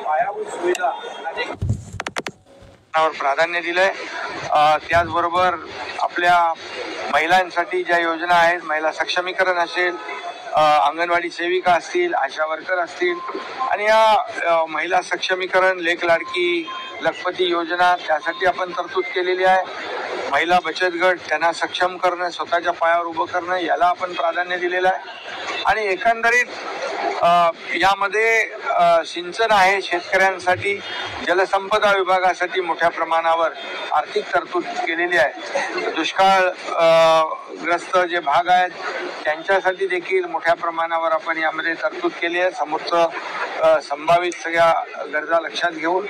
पायाभूत सुविधा प्राधान्य दिलंय। त्याचबरोबर आपल्या महिलांसाठी ज्या योजना आहेत, महिला सक्षमीकरण असेल, अंगणवाडी सेविका असतील, आशा वर्कर असतील, आणि या महिला सक्षमीकरण, लेक लाडकी, लखपती योजना त्यासाठी आपण तरतूद केलेली आहे। महिला बचत गट त्यांना सक्षम करणं, स्वतःच्या पायावर उभं करणं, याला आपण प्राधान्य दिलेलं आहे। आणि एकंदरीत यामध्ये सिंचन आहे, शेतकऱ्यांसाठी जलसंपदा विभागासाठी मोठ्या प्रमाणावर आर्थिक तरतूद केलेली आहे। दुष्काळ ग्रस्त जे भाग आहेत त्यांच्यासाठी देखील मोठ्या प्रमाणावर आपण यामध्ये तरतूद केली आहे, समोरचं संभावित सगळ्या गरजा लक्षात घेऊन।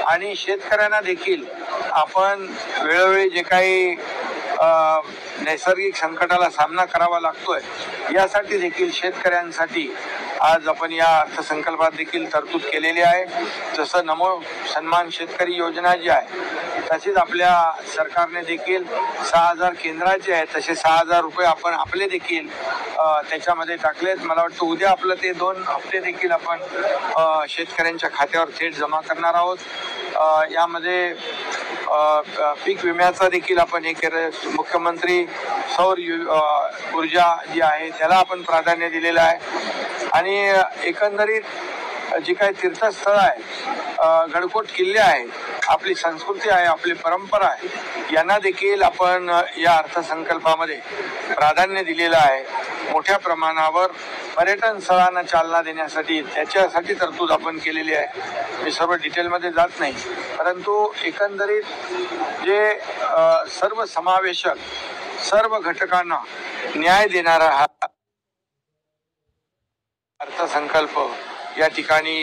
आणि शेतकऱ्यांना देखील आपण वेळोवेळी जे काही नैसर्गिक संकटाला सामना करावा लागतोय, यासाठी देखील शेतकऱ्यांसाठी आज आपण या अर्थसंकल्पात देखील तरतूद केलेली आहे। जसं नमो सन्मान शेतकरी योजना जी आहे, तशीच आपल्या सरकारने देखील 6,000 केंद्राचे आहेत, तसे 6,000 रुपये आपण आपले देखील त्याच्यामध्ये टाकलेत। मला वाटतं उद्या आपलं ते 2 हप्ते देखील आपण शेतकऱ्यांच्या खात्यावर थेट जमा करणार आहोत। यामध्ये पीक विम्याचा देखील आपण हे केलं। मुख्यमंत्री सौर ऊर्जा जी आहे त्याला आपण प्राधान्य दिलेलं आहे। आणि एकंदरीत जी काही तीर्थस्थळ आहे, गडकोट किल्ले आहेत, आपली संस्कृती आहे, आपली परंपरा आहे, यांना देखील आपण या अर्थसंकल्पामध्ये प्राधान्य दिलेलं आहे। मोठ्या प्रमाणावर पर्यटन स्थळांना चालना देण्यासाठी त्याच्यासाठी तरतूद आपण केलेली आहे। मी सर्व डिटेलमध्ये जात नाही, परंतु एकंदरीत जे सर्व समावेशक, सर्व घटकांना न्याय देणारा हा अर्थसंकल्प या ठिकाणी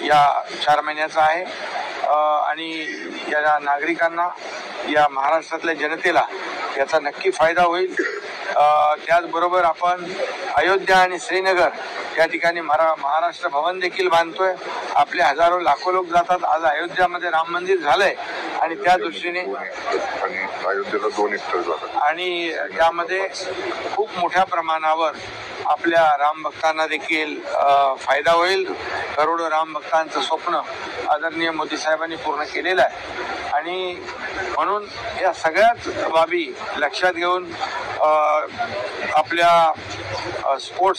या 4 महिन्याचा आहे। आणि या नागरिकांना, या महाराष्ट्रातल्या जनतेला याचा नक्की फायदा होईल। त्याचबरोबर आपण अयोध्या आणि श्रीनगर या ठिकाणी महाराष्ट्र भवन देखील बांधतोय। आपले हजारो लाखो लोक जातात। आज अयोध्यामध्ये राम मंदिर झालंय आणि त्या दृष्टीने अयोध्येला 2 हेक्टर झालं आणि त्यामध्ये खूप मोठ्या प्रमाणावर आपल्या राम भक्तांना देखील फायदा होईल। करोडो राम भक्तांचं स्वप्न आदरणीय मोदी साहेबांनी पूर्ण केलेलं आहे। आणि म्हणून या सगळ्याच बाबी लक्षात घेऊन आपल्या स्पोर्ट्स